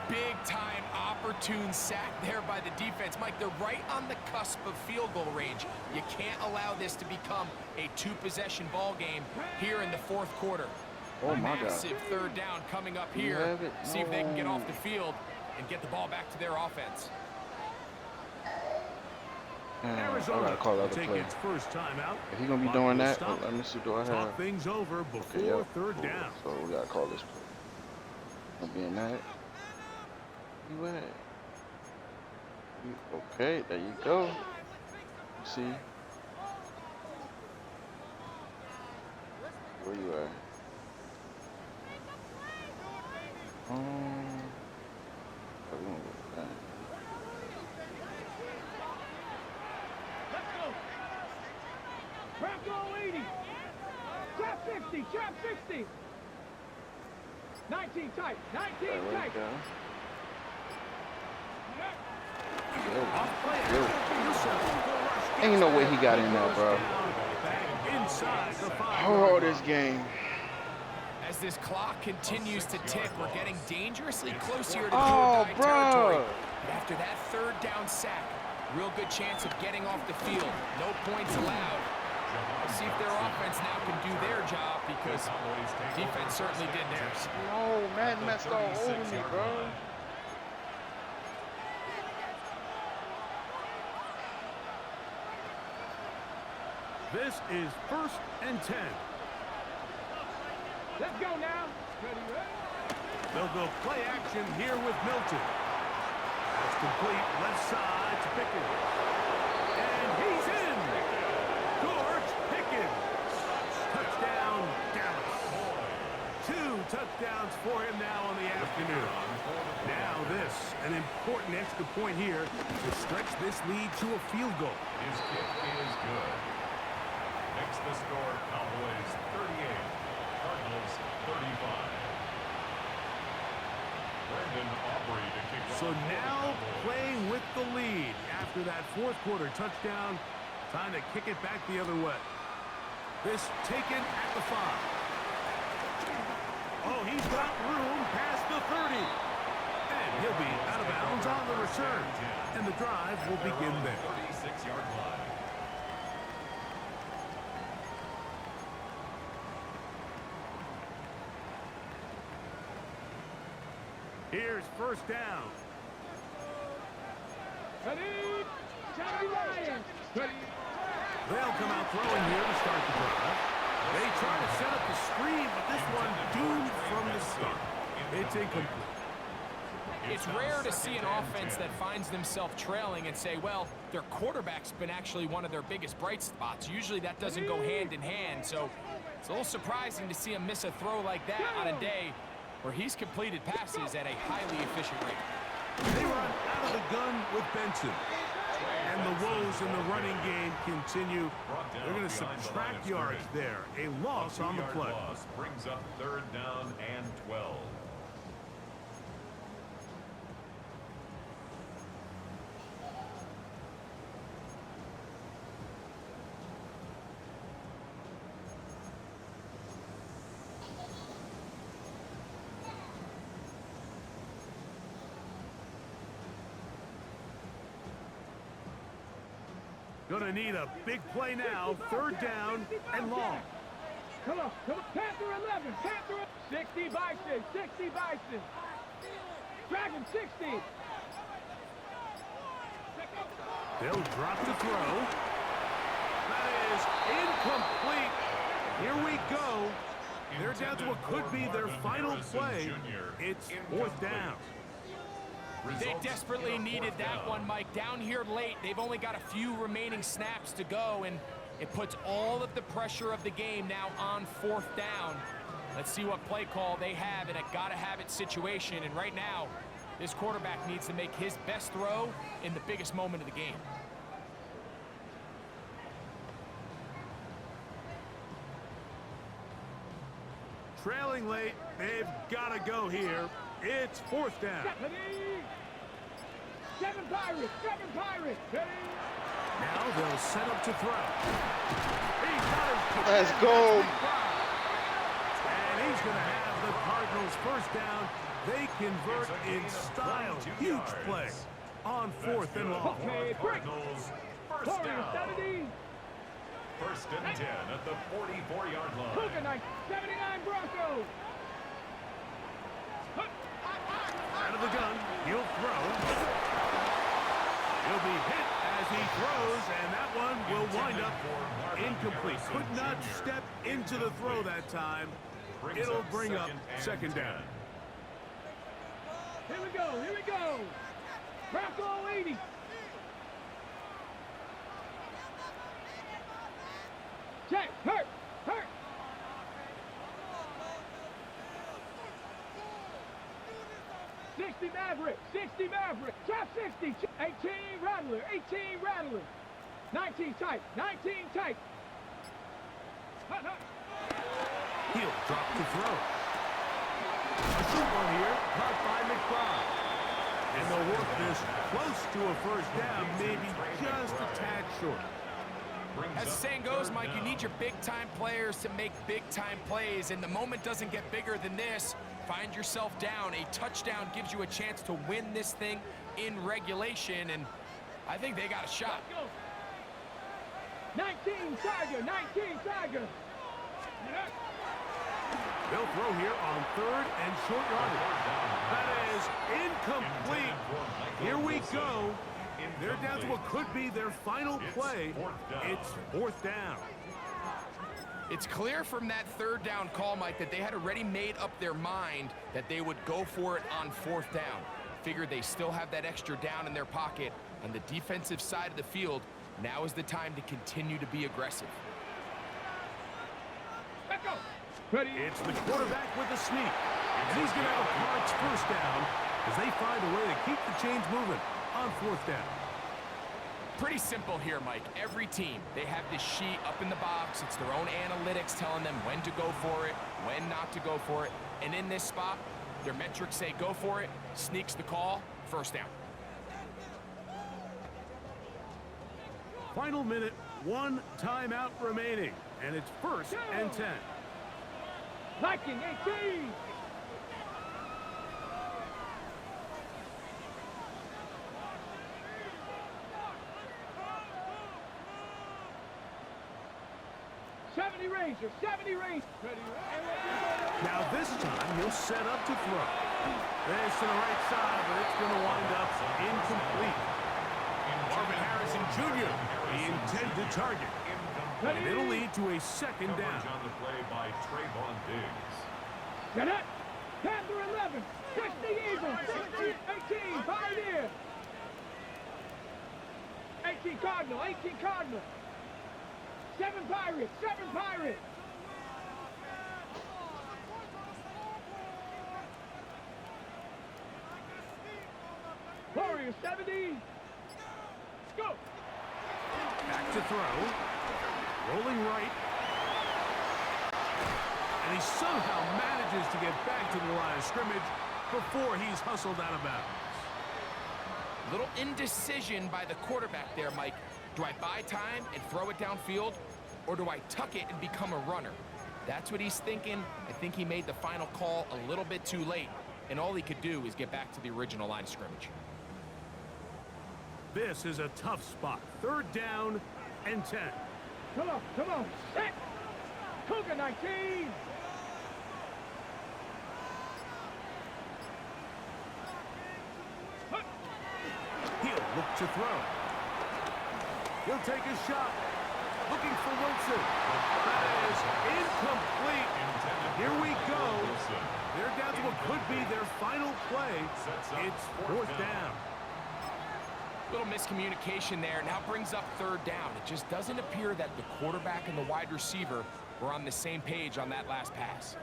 Big-time opportune sack there by the defense. Mike, they're right on the cusp of field goal range. You can't allow this to become a 2-possession ball game here in the 4th quarter.
Oh, my God.
Massive 3rd down coming up here. See if they can get off the field and get the ball back to their offense.
I gotta call the other play.
Its first time out.
If he's gonna be doing that, let me see. Do I have?
Talk things over before 3rd down.
So we gotta call this play. I'm being that. You at? Okay, there you go. See. Where you at? We gonna go with that.
Let's go. Trap goal 80. Trap 60. Trap 60. 19 tight. 19
There we
tight.
go. Ain't no way he got in there, bro. Oh, this game.
As this clock continues to tick, we're getting dangerously close here to
Oh,
territory.
bro.
But after that 3rd down sack, real good chance of getting off the field. No points allowed. Let's see if their offense now can do their job, because defense certainly did theirs.
No, man messed all over me, bro.
This is 1st and 10.
Let's go now.
They'll go play action here with Milton. That's complete, left side to Pickens. And he's in. George Pickens. Touchdown, Dallas. 2 touchdowns for him now on the afternoon. Now this, an important extra point here to stretch this lead to a field goal.
His kick is good. Makes the score Cowboys 38, Cardinals 35.
So now playing with the lead after that 4th quarter touchdown. Time to kick it back the other way. This taken at the 5. Oh, he's got room past the 30. And he'll be out of bounds on the return. And the drive will begin there.
36-yard line.
Here's 1st down. They'll come out throwing here to start the drive. They try to set up the screen, but this one doomed from the start. It's incomplete.
It's rare to see an offense that finds themselves trailing and say, well, their quarterback's been actually one of their biggest bright spots. Usually that doesn't go hand in hand, so it's a little surprising to see him miss a throw like that on a day where he's completed passes at a highly efficient rate.
They run out of the gun with Benson. And the woes in the running game continue. They're going to subtract yards there. A loss on the play.
Brings up 3rd down and 12.
Gonna need a big play now. 3rd down and long.
Come on. Panther 11. Panther 60 Bison. 60 Bison. Dragon 60.
They'll drop the throw. That is incomplete. Here we go. They're down to what could be their final play. It's 4th down.
They desperately needed that one, Mike. Down here late, they've only got a few remaining snaps to go, and it puts all of the pressure of the game now on 4th down. Let's see what play call they have in a gotta-have-it situation, and right now, this quarterback needs to make his best throw in the biggest moment of the game.
Trailing late, they've got to go here. It's 4th down.
7 Pirates. 7 Pirates.
Now they'll set up to throw.
Let's go.
And he's going to have the Cardinals 1st down. They convert in style. Huge play on 4th and long.
Okay, break.
Cardinals 1st down. 1st and 10 at the 44-yard line.
Cougar Knight, 79 Broncos.
Out of the gun, he'll throw. He'll be hit as he throws, and that one will wind up incomplete. Could not step into the throw that time. It'll bring up 2nd down.
Here we go. Bronco 80. Check, hurt. 60 Maverick, trap 60, 18 Rattler, 19 tight.
He'll drop to throw. A short one here, caught by McBride. And they'll work this close to a 1st down, maybe just a tad short.
As the saying goes, Mike, you need your big-time players to make big-time plays, and the moment doesn't get bigger than this. Find yourself down. A touchdown gives you a chance to win this thing in regulation, and I think they got a shot.
19 Tiger, 19 Tiger.
They'll throw here on 3rd and short yardage. That is incomplete. Here we go. They're down to what could be their final play. It's 4th down.
It's clear from that 3rd down call, Mike, that they had already made up their mind that they would go for it on 4th down. Figured they still have that extra down in their pocket on the defensive side of the field. Now is the time to continue to be aggressive.
Let's go. Ready.
It's the quarterback with the sneak. And he's going to have a Cards first down as they find a way to keep the chains moving on 4th down.
Pretty simple here, Mike. Every team, they have this sheet up in the box. It's their own analytics telling them when to go for it, when not to go for it. And in this spot, their metrics say go for it, sneaks the call, first down.
Final minute, 1 timeout remaining. And it's 1st and 10.
Viking 18. Ranger, 70 Ranger.
Now this time he'll set up to throw. This to the right side, but it's going to wind up incomplete. Marvin Harrison Jr., the intended target. And it'll lead to a 2nd down.
On the play by Trayvon Diggs.
Get it. Panther 11. 60 Eagles. 18 Pioneer. 18 Cardinal. 18 Cardinal. 7 Pirates. 7 Pirates. Warriors 70. Go.
Back to throw. Rolling right. And he somehow manages to get back to the line of scrimmage before he's hustled out of bounds.
Little indecision by the quarterback there, Mike. Do I buy time and throw it downfield, or do I tuck it and become a runner? That's what he's thinking. I think he made the final call a little bit too late, and all he could do is get back to the original line of scrimmage.
This is a tough spot. 3rd down and 10.
Come on, come on. Set. Cougar 19.
He'll look to throw. He'll take a shot. Looking for Wilson. That is incomplete. Here we go. They're down to what could be their final play. It's 4th down.
Little miscommunication there. Now brings up 3rd down. It just doesn't appear that the quarterback and the wide receiver were on the same page on that last pass.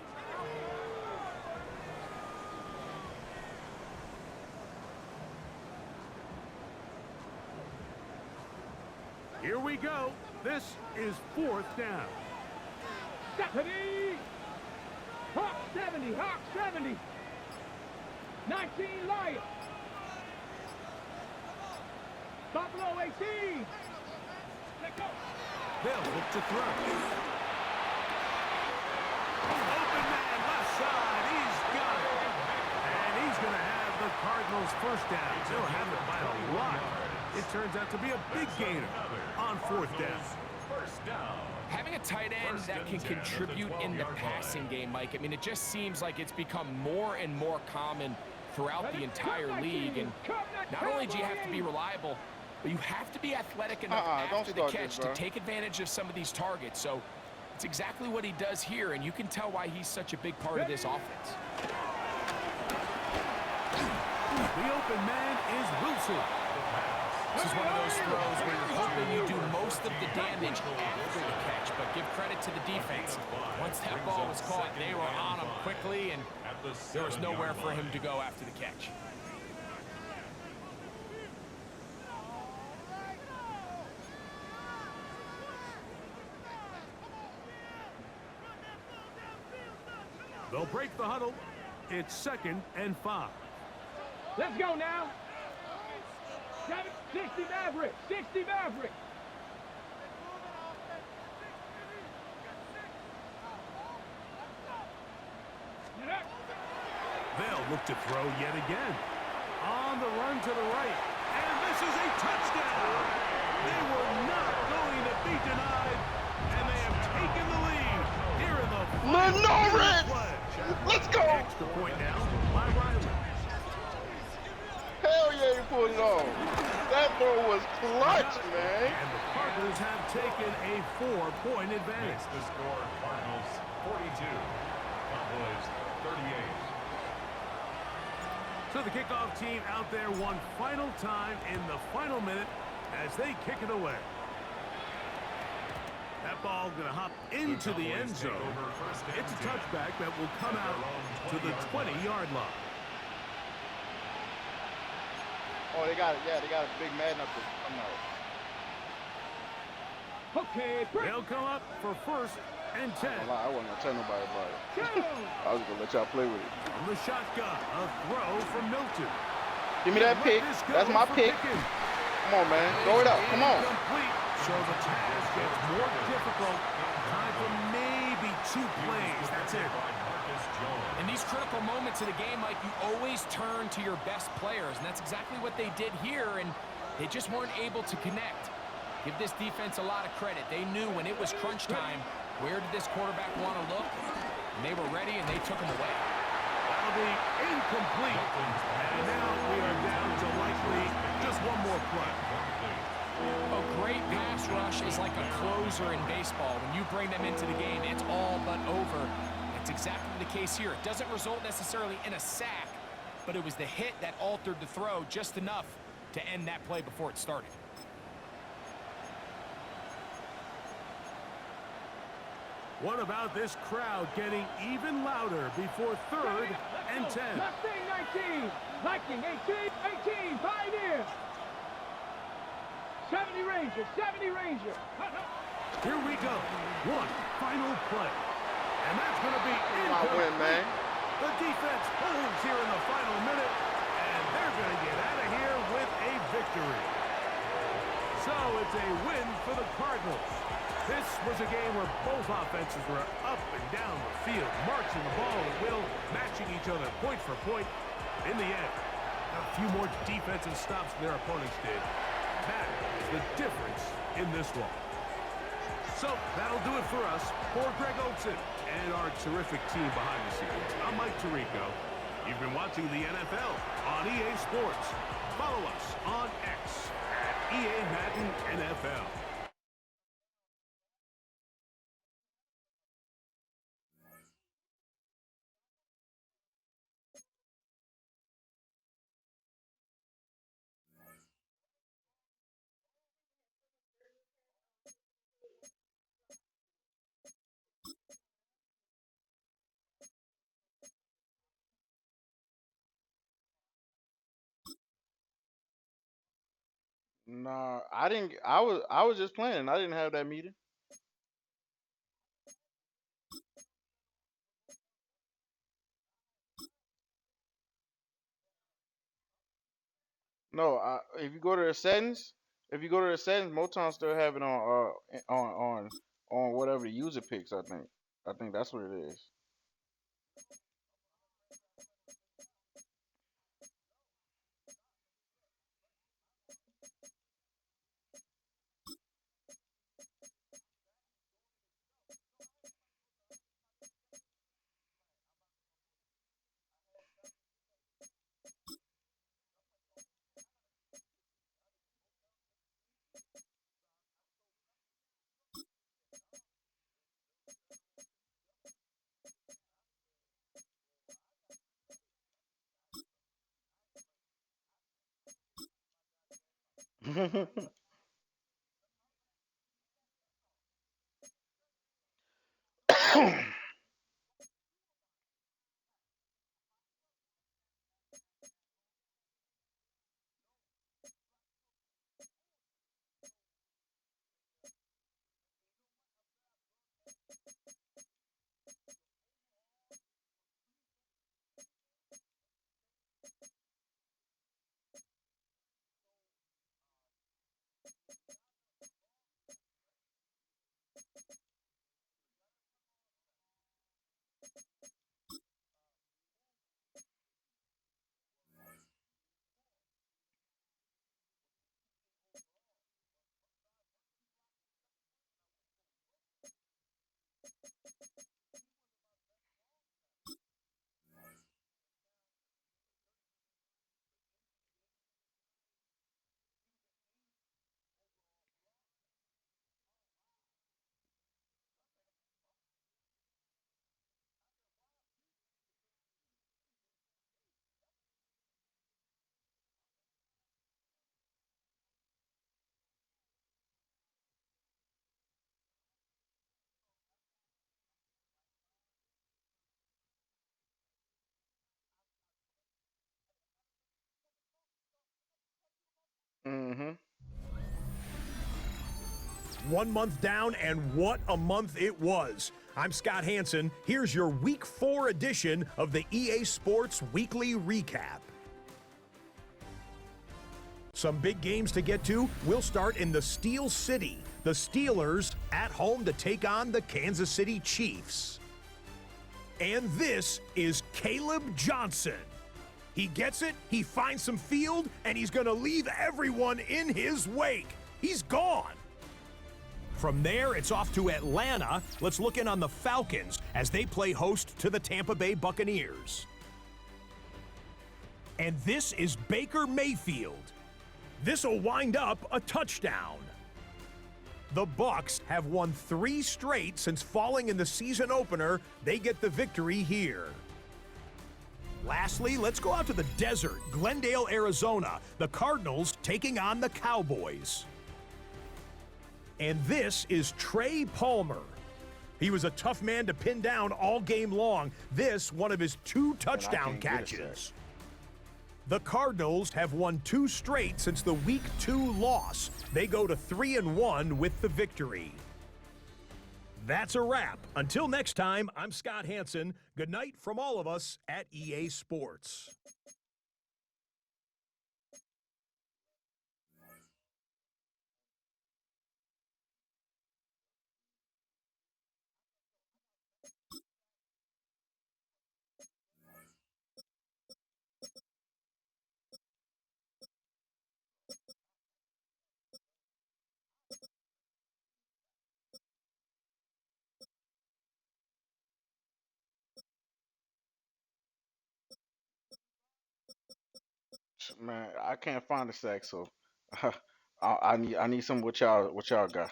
Here we go. This is 4th down.
Stephanie! Hawk 70, Hawk 70. 19 Lions. Buffalo 18. Let go.
They'll look to throw. Open man left side. He's got it. And he's going to have the Cardinals first down. They'll have it by a lot. It turns out to be a big gainer on 4th down.
Having a tight end that can contribute in the passing game, Mike, I mean, it just seems like it's become more and more common throughout the entire league. And not only do you have to be reliable, but you have to be athletic enough after the catch to take advantage of some of these targets. So it's exactly what he does here, and you can tell why he's such a big part of this offense.
The open man is Wilson.
This is one of those throws where you're hoping you do most of the damage after the catch, but give credit to the defense. Once that ball was caught, they were on him quickly, and there was nowhere for him to go after the catch.
They'll break the huddle. It's 2nd and 5.
Let's go now. 60 Maverick. 60 Maverick.
They'll look to throw yet again. On the run to the right. And this This is a touchdown. They were not going to be denied, and they have taken the lead here in the
Lenoris! Let's go!
Extra point now by Riley.
Hell yeah, he pulled it off. That throw was clutch, man.
And the Cardinals have taken a 4-point advantage.
Makes the score Cardinals 42, Cowboys 38.
So the kickoff team out there one final time in the final minute as they kick it away. That ball going to hop into the end zone. It's a touchback that will come out to the 20-yard line.
Oh, they got it. Yeah, they got a big man up there. Come out.
Okay,
They'll come up for 1st and 10.
I wasn't going to tell nobody about it. I was going to let y'all play with it.
From the shotgun, a throw from Milton.
Give me that pick. That's my pick. Come on, man. Throw it up. Come on.
Incomplete. So the task gets more difficult. Time for maybe 2 plays. That's it.
In these critical moments of the game, Mike, you always turn to your best players, and that's exactly what they did here, and they just weren't able to connect. Give this defense a lot of credit. They knew when it was crunch time, where did this quarterback want to look? And they were ready, and they took him away.
That'll be incomplete. And now we are down to likely just one more play.
A great pass rush is like a closer in baseball. When you bring them into the game, it's all but over. That's exactly the case here. It doesn't result necessarily in a sack, but it was the hit that altered the throw just enough to end that play before it started.
What about this crowd getting even louder before 3rd and 10?
Mustang 19, Viking 18, Pioneer. 70 Ranger, 70 Ranger.
Here we go. One final play. And that's going to be
win, man.
The defense holds here in the final minute, and they're going to get out of here with a victory. So it's a win for the Cardinals. This was a game where both offenses were up and down the field, marching the ball at will, matching each other point for point. In the end, a few more defensive stops than their opponents did. That is the difference in this one. So that'll do it for us. For Greg Olson and our terrific team behind the scenes, I'm Mike Tirico. You've been watching the NFL on EA Sports. Follow us on X at EA Madden NFL.
Nah, I didn't. I was just playing. I didn't have that meeting. No, if you go to the settings, Motown still have it on whatever the user picks. I think that's what it is. Mm-hmm.
1 month down, and what a month it was. I'm Scott Hansen. Here's your Week 4 edition of the EA Sports Weekly Recap. Some big games to get to. We'll start in the Steel City. The Steelers at home to take on the Kansas City Chiefs. And this is Caleb Johnson. He gets it, he finds some field, and he's going to leave everyone in his wake. He's gone. From there, it's off to Atlanta. Let's look in on the Falcons as they play host to the Tampa Bay Buccaneers. And this is Baker Mayfield. This'll wind up a touchdown. The Bucs have won 3 straight since falling in the season opener. They get the victory here. Lastly, let's go out to the desert, Glendale, Arizona. The Cardinals taking on the Cowboys. And this is Trey Palmer. He was a tough man to pin down all game long. This, one of his 2 touchdown catches. The Cardinals have won 2 straight since the Week 2 loss. They go to 3-1 with the victory. That's a wrap. Until next time, I'm Scott Hansen. Good night from all of us at EA Sports.
Man, I can't find the sack, so I need some what y'all got.